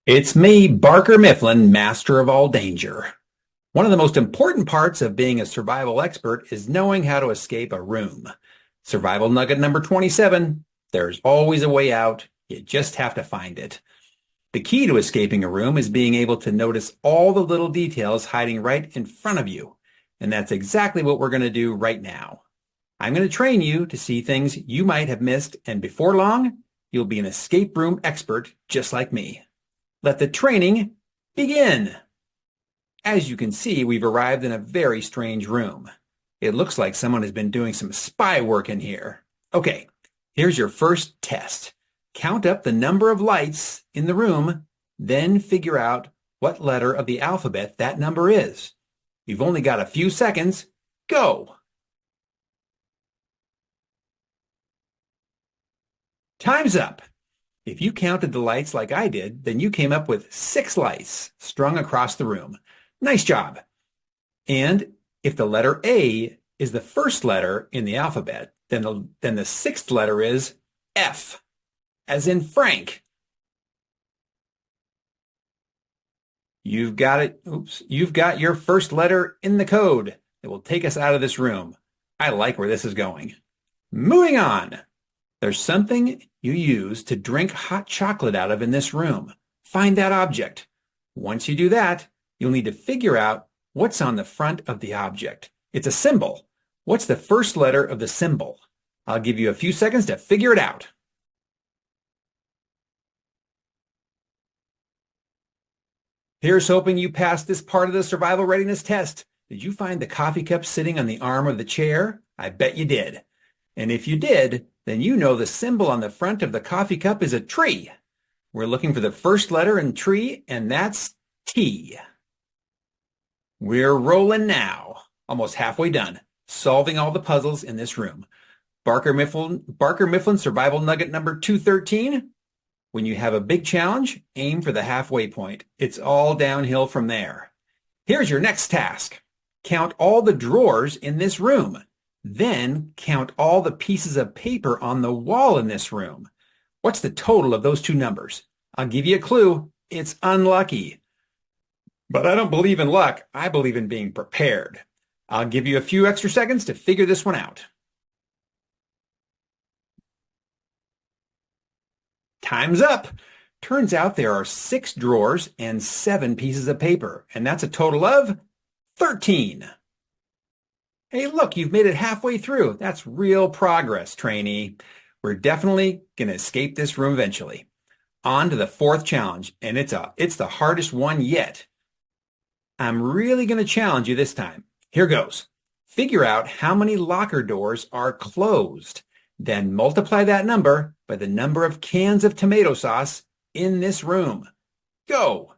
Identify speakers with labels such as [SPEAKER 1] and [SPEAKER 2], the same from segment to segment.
[SPEAKER 1] It's me, Barker Mifflin, master of all danger. One of the most important parts of being a survival expert is knowing how to escape a room. Survival nugget number 27, there's always a way out. You just have to find it. The key to escaping a room is being able to notice all the little details hiding right in front of you. And that's exactly what we're going to do right now. I'm going to train you to see things you might have missed, and before long, you'll be an escape room expert just like me. Let the training begin. As you can see, we've arrived in a very strange room. It looks like someone has been doing some spy work in here. Okay, here's your first test. Count up the number of lights in the room, then figure out what letter of the alphabet that number is. You've only got a few seconds. Go! Time's up. If you counted the lights like I did, then you came up with 6 lights strung across the room. Nice job. And if the letter A is the first letter in the alphabet, then the 6th letter is F, as in Frank. You've got it. Oops. You've got your first letter in the code that will take us out of this room. I like where this is going. Moving on. There's something you use to drink hot chocolate out of in this room. Find that object. Once you do that, you'll need to figure out what's on the front of the object. It's a symbol. What's the first letter of the symbol? I'll give you a few seconds to figure it out. Here's hoping you passed this part of the survival readiness test. Did you find the coffee cup sitting on the arm of the chair? I bet you did. And if you did, then you know the symbol on the front of the coffee cup is a tree. We're looking for the first letter in tree, and that's T. We're rolling now. Almost halfway done, solving all the puzzles in this room. Barker Mifflin survival nugget number 213. When you have a big challenge, aim for the halfway point. It's all downhill from there. Here's your next task. Count all the drawers in this room. Then count all the pieces of paper on the wall in this room. What's the total of those two numbers? I'll give you a clue. It's unlucky. But I don't believe in luck. I believe in being prepared. I'll give you a few extra seconds to figure this one out. Time's up. Turns out there are 6 drawers and 7 pieces of paper, and that's a total of 13. Hey, look, you've made it halfway through. That's real progress, trainee. We're definitely going to escape this room eventually. On to the 4th challenge, and it's the hardest one yet. I'm really going to challenge you this time. Here goes. Figure out how many locker doors are closed. Then multiply that number by the number of cans of tomato sauce in this room. Go!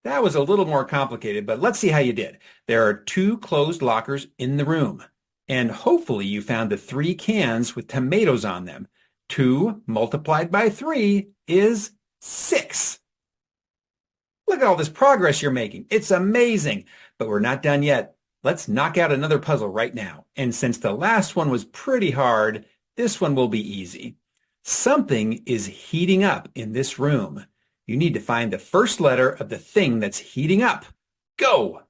[SPEAKER 1] That was a little more complicated, but let's see how you did. There are 2 closed lockers in the room, and hopefully you found the 3 cans with tomatoes on them. 2 multiplied by 3 is 6. Look at all this progress you're making. It's amazing, but we're not done yet. Let's knock out another puzzle right now. And since the last one was pretty hard, this one will be easy. Something is heating up in this room. You need to find the first letter of the thing that's heating up. Go!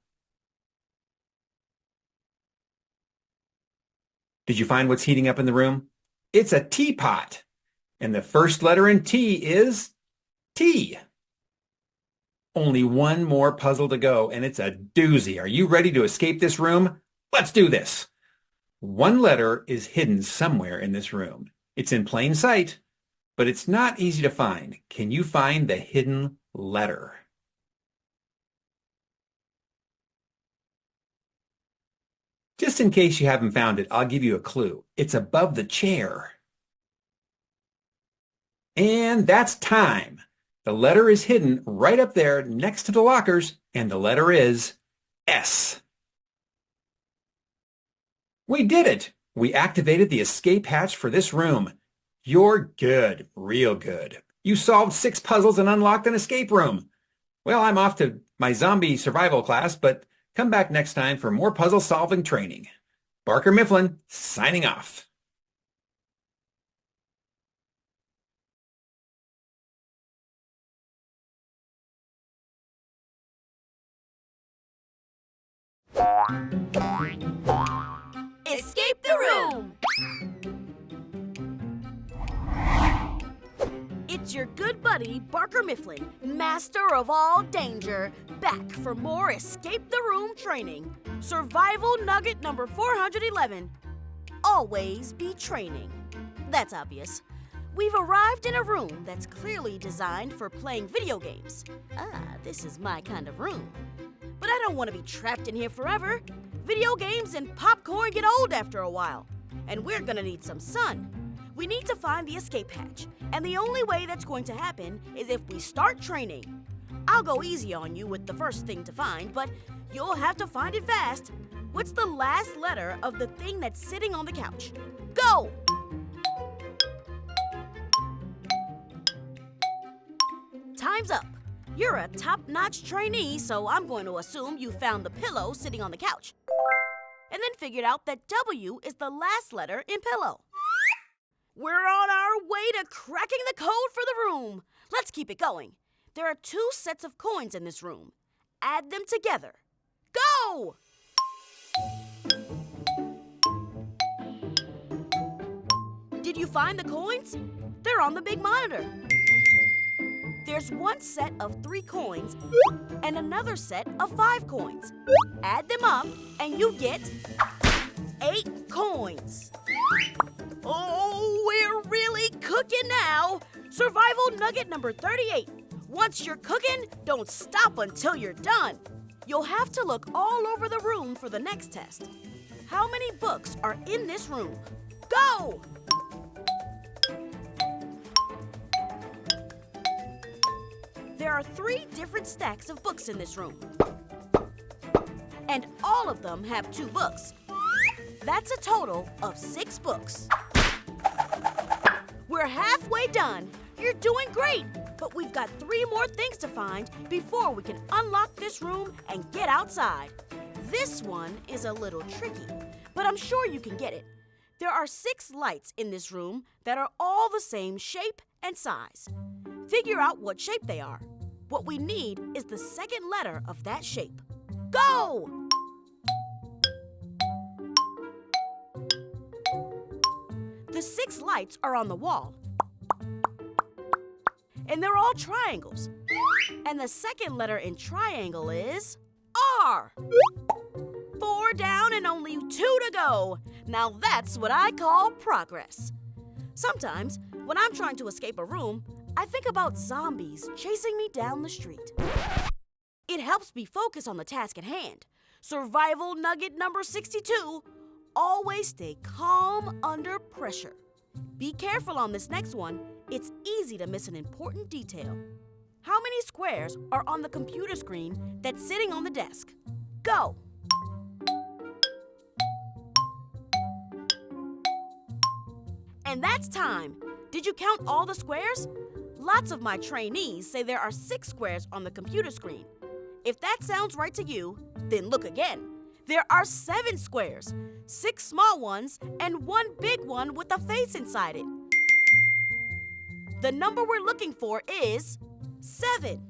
[SPEAKER 1] Did you find what's heating up in the room? It's a teapot. And the first letter in T is T. Only one more puzzle to go, and it's a doozy. Are you ready to escape this room? Let's do this. One letter is hidden somewhere in this room. It's in plain sight, but it's not easy to find. Can you find the hidden letter? Just in case you haven't found it, I'll give you a clue. It's above the chair. And that's time. The letter is hidden right up there next to the lockers, and the letter is S. We did it! We activated the escape hatch for this room. You're good, real good. You solved 6 puzzles and unlocked an escape room. Well, I'm off to my zombie survival class, but come back next time for more puzzle solving training. Barker Mifflin, signing off.
[SPEAKER 2] Escape the room! It's your good buddy, Barker Mifflin, master of all danger, back for more Escape the Room training. Survival nugget number 411. Always be training. That's obvious. We've arrived in a room that's clearly designed for playing video games. This is my kind of room. But I don't want to be trapped in here forever. Video games and popcorn get old after a while. And we're gonna need some sun. We need to find the escape hatch, and the only way that's going to happen is if we start training. I'll go easy on you with the first thing to find, but you'll have to find it fast. What's the last letter of the thing that's sitting on the couch? Go! Time's up. You're a top-notch trainee, so I'm going to assume you found the pillow sitting on the couch. And then figured out that W is the last letter in pillow. We're on our way to cracking the code for the room. Let's keep it going. There are 2 sets of coins in this room. Add them together. Go! Did you find the coins? They're on the big monitor. There's 1 set of 3 coins and another set of 5 coins. Add them up and you get 8 coins. Oh, we're really cooking now. Survival nugget number 38. Once you're cooking, don't stop until you're done. You'll have to look all over the room for the next test. How many books are in this room? Go! There are 3 different stacks of books in this room. And all of them have 2 books. That's a total of 6 books. We're halfway done. You're doing great, but we've got 3 more things to find before we can unlock this room and get outside. This one is a little tricky, but I'm sure you can get it. There are 6 lights in this room that are all the same shape and size. Figure out what shape they are. What we need is the second letter of that shape. Go! The 6 lights are on the wall. And they're all triangles. And the second letter in triangle is R. 4 down and only 2 to go. Now that's what I call progress. Sometimes, when I'm trying to escape a room, I think about zombies chasing me down the street. It helps me focus on the task at hand. Survival nugget number 62. Always stay calm under pressure. Be careful on this next one. It's easy to miss an important detail. How many squares are on the computer screen that's sitting on the desk? Go! And that's time. Did you count all the squares? Lots of my trainees say there are 6 squares on the computer screen. If that sounds right to you, then look again. There are 7 squares, 6 small ones, and 1 big one with a face inside it. The number we're looking for is 7.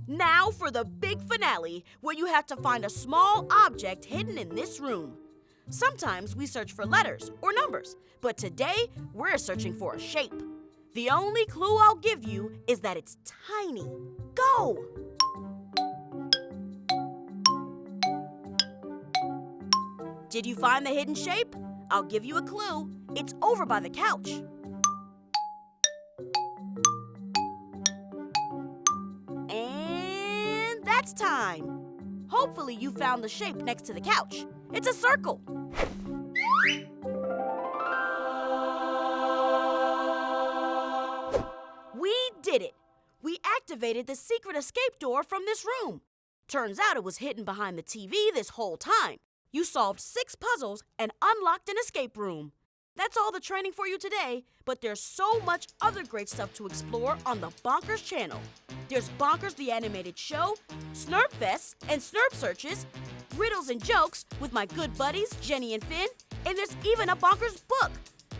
[SPEAKER 2] Now for the big finale, where you have to find a small object hidden in this room. Sometimes we search for letters or numbers, but today we're searching for a shape. The only clue I'll give you is that it's tiny. Go! Did you find the hidden shape? I'll give you a clue. It's over by the couch. And that's time. Hopefully you found the shape next to the couch. It's a circle. We did it. We activated the secret escape door from this room. Turns out it was hidden behind the TV this whole time. You solved 6 puzzles and unlocked an escape room. That's all the training for you today, but there's so much other great stuff to explore on the Bonkers channel. There's Bonkers the Animated Show, Snurp Fests and Snurp Searches, Riddles and Jokes with my good buddies Jenny and Finn, and there's even a Bonkers book.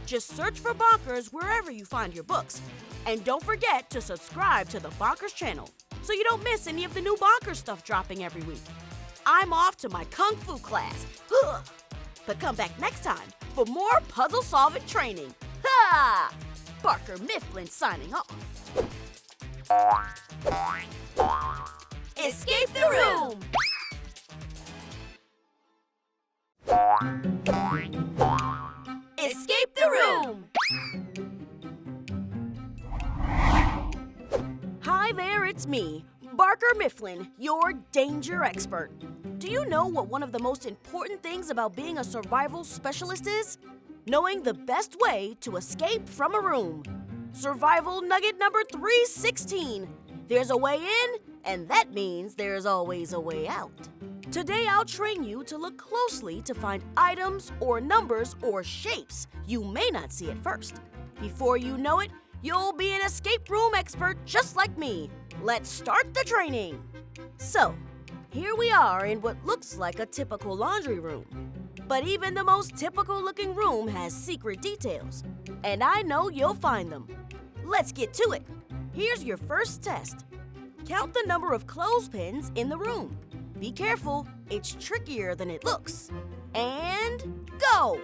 [SPEAKER 2] Just search for Bonkers wherever you find your books. And don't forget to subscribe to the Bonkers channel so you don't miss any of the new Bonkers stuff dropping every week. I'm off to my Kung Fu class. But come back next time for more puzzle-solving training. Ha! Barker Mifflin signing off. Escape the room! Escape the room! Hi there, it's me, Barker Mifflin, your danger expert. Do you know what one of the most important things about being a survival specialist is? Knowing the best way to escape from a room. Survival nugget number 316. There's a way in, and that means there's always a way out. Today I'll train you to look closely to find items or numbers or shapes you may not see at first. Before you know it, you'll be an escape room expert just like me. Let's start the training. So, here we are in what looks like a typical laundry room. But even the most typical looking room has secret details. And I know you'll find them. Let's get to it. Here's your first test. Count the number of clothespins in the room. Be careful, it's trickier than it looks. And go!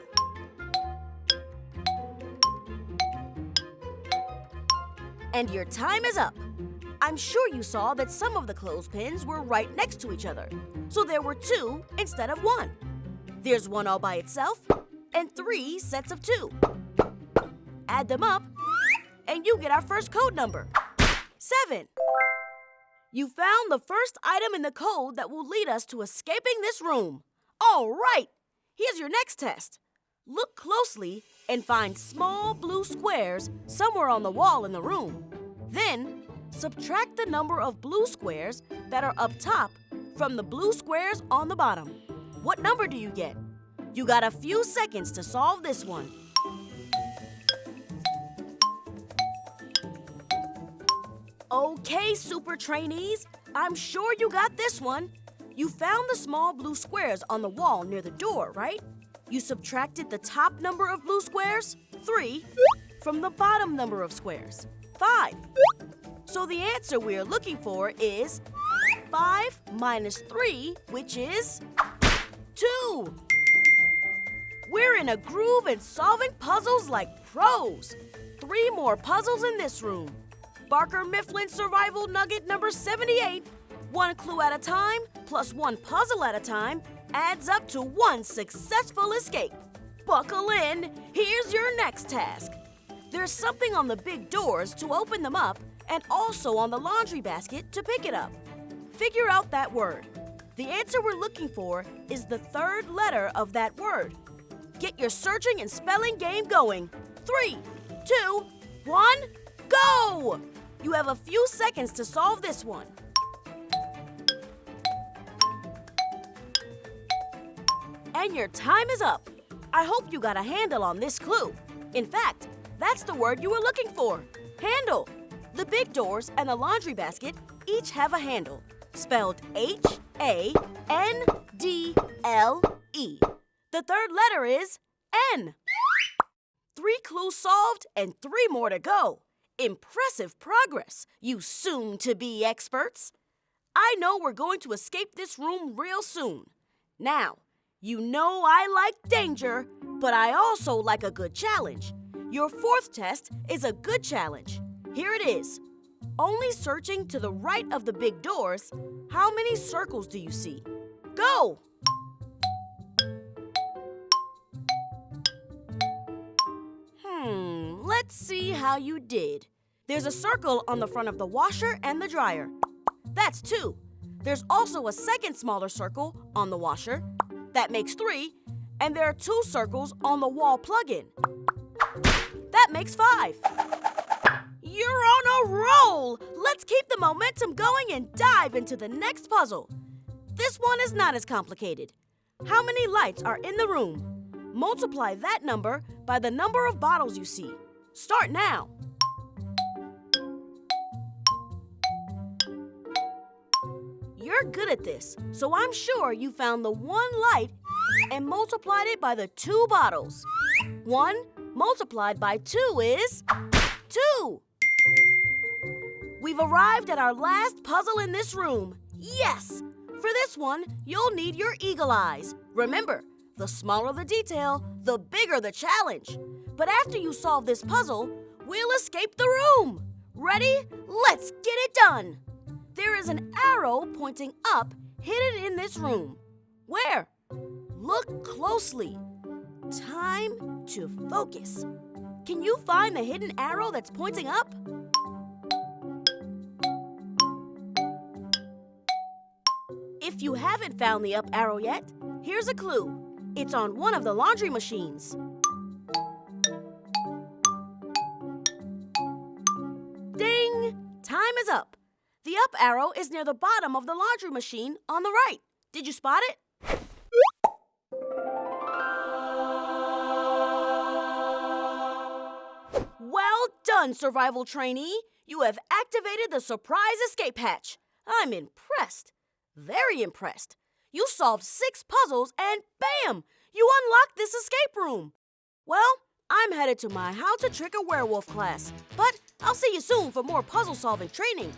[SPEAKER 2] And your time is up. I'm sure you saw that some of the clothespins were right next to each other, so there were 2 instead of 1. There's 1 all by itself, and 3 sets of 2. Add them up, and you get our first code number, 7. You found the first item in the code that will lead us to escaping this room. All right, here's your next test. Look closely and find small blue squares somewhere on the wall in the room. Then, subtract the number of blue squares that are up top from the blue squares on the bottom. What number do you get? You got a few seconds to solve this one. Okay, super trainees, I'm sure you got this one. You found the small blue squares on the wall near the door, right? You subtracted the top number of blue squares, 3, from the bottom number of squares, 5. So the answer we're looking for is 5 minus 3, which is 2. We're in a groove and solving puzzles like pros. 3 more puzzles in this room. Barker Mifflin survival nugget number 78. 1 clue at a time plus 1 puzzle at a time adds up to 1 successful escape. Buckle in. Here's your next task. There's something on the big doors to open them up and also on the laundry basket to pick it up. Figure out that word. The answer we're looking for is the 3rd letter of that word. Get your searching and spelling game going. 3, 2, 1, go! You have a few seconds to solve this one. And your time is up. I hope you got a handle on this clue. In fact, that's the word you were looking for. Handle. The big doors and the laundry basket each have a handle, spelled H-A-N-D-L-E. The 3rd letter is N. 3 clues solved and 3 more to go. Impressive progress, you soon-to-be experts. I know we're going to escape this room real soon. Now, you know I like danger, but I also like a good challenge. Your 4th test is a good challenge. Here it is. Only searching to the right of the big doors, how many circles do you see? Go! Let's see how you did. There's a circle on the front of the washer and the dryer. That's 2. There's also a second smaller circle on the washer. That makes 3. And there are 2 circles on the wall plug-in. That makes 5. You're on a roll! Let's keep the momentum going and dive into the next puzzle. This one is not as complicated. How many lights are in the room? Multiply that number by the number of bottles you see. Start now. You're good at this, so I'm sure you found the 1 light and multiplied it by the 2 bottles. 1 multiplied by 2 is 2. We've arrived at our last puzzle in this room. Yes! for this one, you'll need your eagle eyes. Remember, the smaller the detail, the bigger the challenge. But after you solve this puzzle, we'll escape the room. Ready? Let's get it done. There is an arrow pointing up hidden in this room. Where? Look closely. Time to focus. Can you find the hidden arrow that's pointing up? If you haven't found the up arrow yet, here's a clue. It's on one of the laundry machines. Ding! Time is up. The up arrow is near the bottom of the laundry machine on the right. Did you spot it? Well done, survival trainee. You have activated the surprise escape hatch. I'm impressed. Very impressed. You solved 6 puzzles and bam! You unlocked this escape room. Well, I'm headed to my How to Trick a Werewolf class, but I'll see you soon for more puzzle solving training.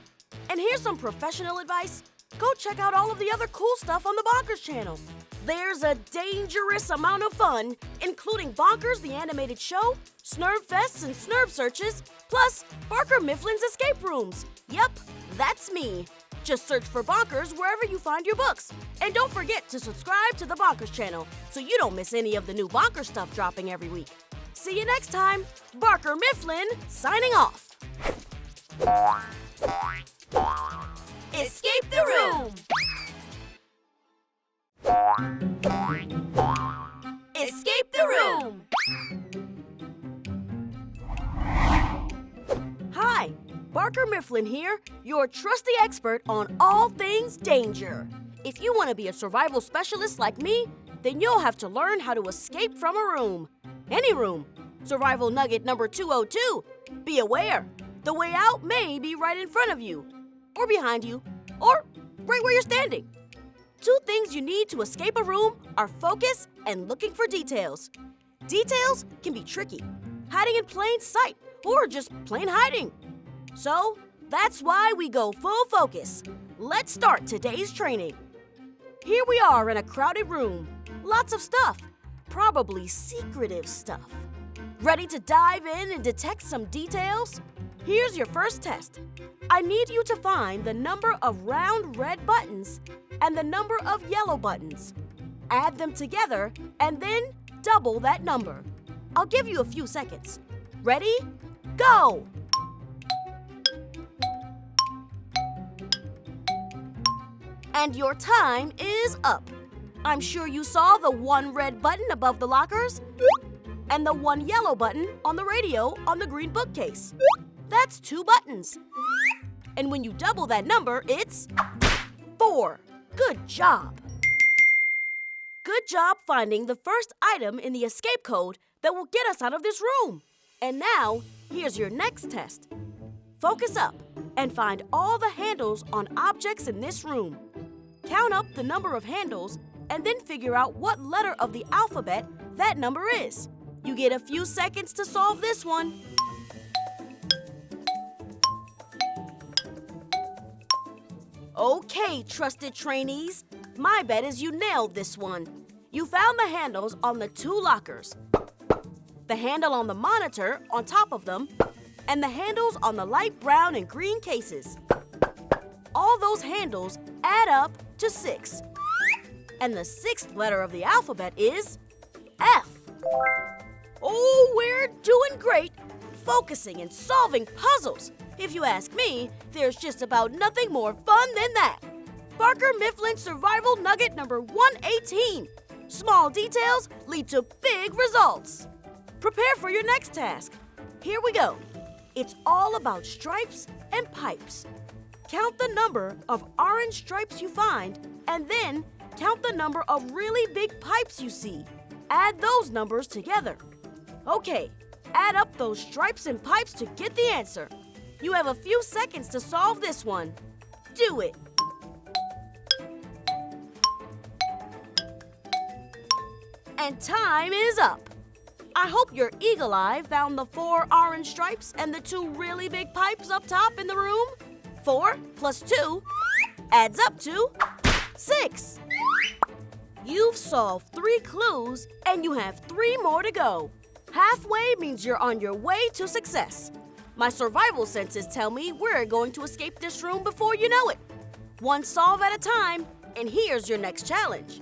[SPEAKER 2] And here's some professional advice. Go check out all of the other cool stuff on the Bonkers channel. There's a dangerous amount of fun, including Bonkers the animated show, Snurb Fests and Snurb searches, plus Barker Mifflin's escape rooms. Yep, that's me. Just search for Bonkers wherever you find your books. And don't forget to subscribe to the Bonkers channel so you don't miss any of the new Bonkers stuff dropping every week. See you next time. Barker Mifflin signing off. Escape the room! Escape the room! Hi, Barker Mifflin here, your trusty expert on all things danger. If you want to be a survival specialist like me, then you'll have to learn how to escape from a room. Any room. Survival nugget number 202. Be aware, the way out may be right in front of you, or behind you, or right where you're standing. 2 things you need to escape a room are focus and looking for details. Details can be tricky, hiding in plain sight, or just plain hiding. So, that's why we go full focus. Let's start today's training. Here we are in a crowded room. Lots of stuff, probably secretive stuff. Ready to dive in and detect some details? Here's your first test. I need you to find the number of round red buttons and the number of yellow buttons. Add them together and then double that number. I'll give you a few seconds. Ready? Go! And your time is up. I'm sure you saw the 1 red button above the lockers and the 1 yellow button on the radio on the green bookcase. That's 2 buttons. And when you double that number, it's 4. Good job. Good job finding the first item in the escape code that will get us out of this room. And now, here's your next test. Focus up and find all the handles on objects in this room. Count up the number of handles and then figure out what letter of the alphabet that number is. You get a few seconds to solve this one. Okay, trusted trainees. My bet is you nailed this one. You found the handles on the 2 lockers, the handle on the monitor on top of them, and the handles on the light brown and green cases. All those handles add up to 6. And the 6th letter of the alphabet is F. Oh, we're doing great, focusing and solving puzzles. If you ask me, there's just about nothing more fun than that. Barker Mifflin Survival Nugget number 118. Small details lead to big results. Prepare for your next task. Here we go. It's all about stripes and pipes. Count the number of orange stripes you find, and then count the number of really big pipes you see. Add those numbers together. Okay, add up those stripes and pipes to get the answer. You have a few seconds to solve this one. Do it. And time is up. I hope your eagle eye found the 4 orange stripes and the 2 really big pipes up top in the room. 4 plus 2 adds up to 6. You've solved 3 clues and you have 3 more to go. Halfway means you're on your way to success. My survival senses tell me we're going to escape this room before you know it. One solve at a time, and here's your next challenge.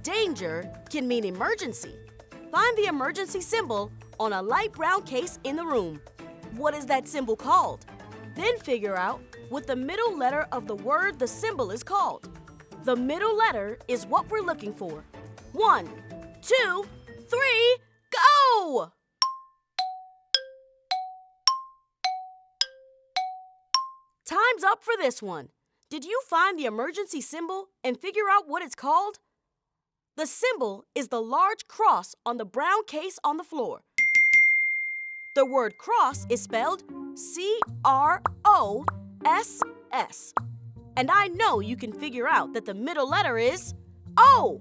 [SPEAKER 2] Danger can mean emergency. Find the emergency symbol on a light brown case in the room. What is that symbol called? Then figure out what the middle letter of the word the symbol is called. The middle letter is what we're looking for. 1, 2, 3, go! Time's up for this one. Did you find the emergency symbol and figure out what it's called? The symbol is the large cross on the brown case on the floor. The word cross is spelled C-R-O-S-S. And I know you can figure out that the middle letter is O.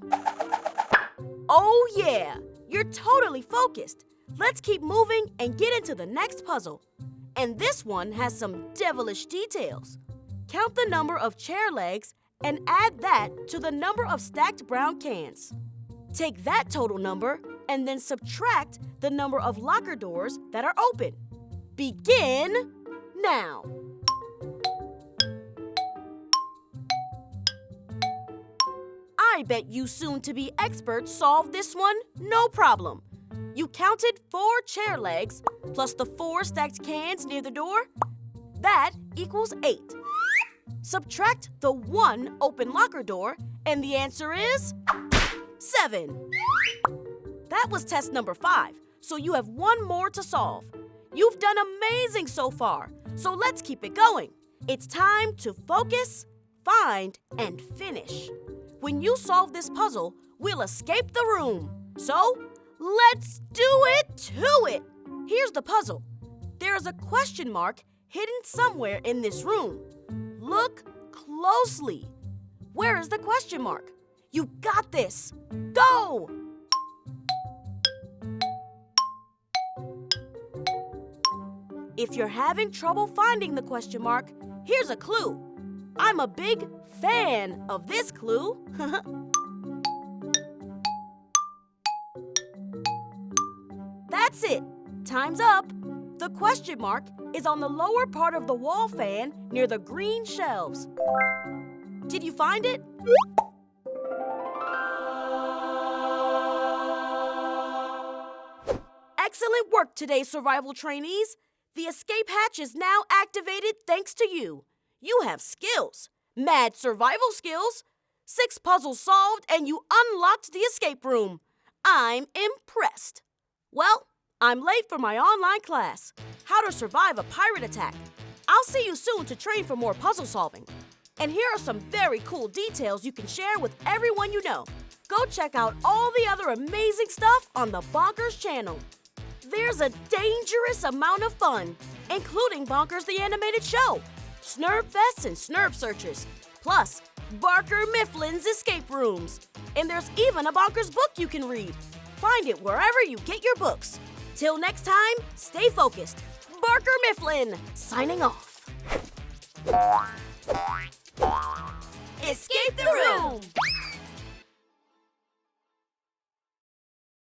[SPEAKER 2] Oh yeah, you're totally focused. Let's keep moving and get into the next puzzle. And this one has some devilish details. Count the number of chair legs and add that to the number of stacked brown cans. Take that total number and then subtract the number of locker doors that are open. Begin now. I bet you soon-to-be experts solved this one no problem. You counted 4 chair legs plus the 4 stacked cans near the door. That equals 8. Subtract the 1 open locker door, and the answer is 7. That was test number 5, so you have 1 more to solve. You've done amazing so far, so let's keep it going. It's time to focus, find, and finish. When you solve this puzzle, we'll escape the room. So, let's do it to it! Here's the puzzle. There is a question mark hidden somewhere in this room. Look closely. Where is the question mark? You got this. Go! If you're having trouble finding the question mark, here's a clue. I'm a big fan of this clue. That's it. Time's up. The question mark is on the lower part of the wall fan near the green shelves. Did you find it? Excellent work today, survival trainees. The escape hatch is now activated thanks to you. You have skills, mad survival skills. 6 puzzles solved and you unlocked the escape room. I'm impressed. Well, I'm late for my online class, How to Survive a Pirate Attack. I'll see you soon to train for more puzzle solving. And here are some very cool details you can share with everyone you know. Go check out all the other amazing stuff on the Bonkers channel. There's a dangerous amount of fun, including Bonkers the Animated Show, Snurb Fests and Snurb Searches, plus Barker Mifflin's Escape Rooms. And there's even a Bonkers book you can read. Find it wherever you get your books. Till next time, stay focused. Barker Mifflin, signing off. Escape the room!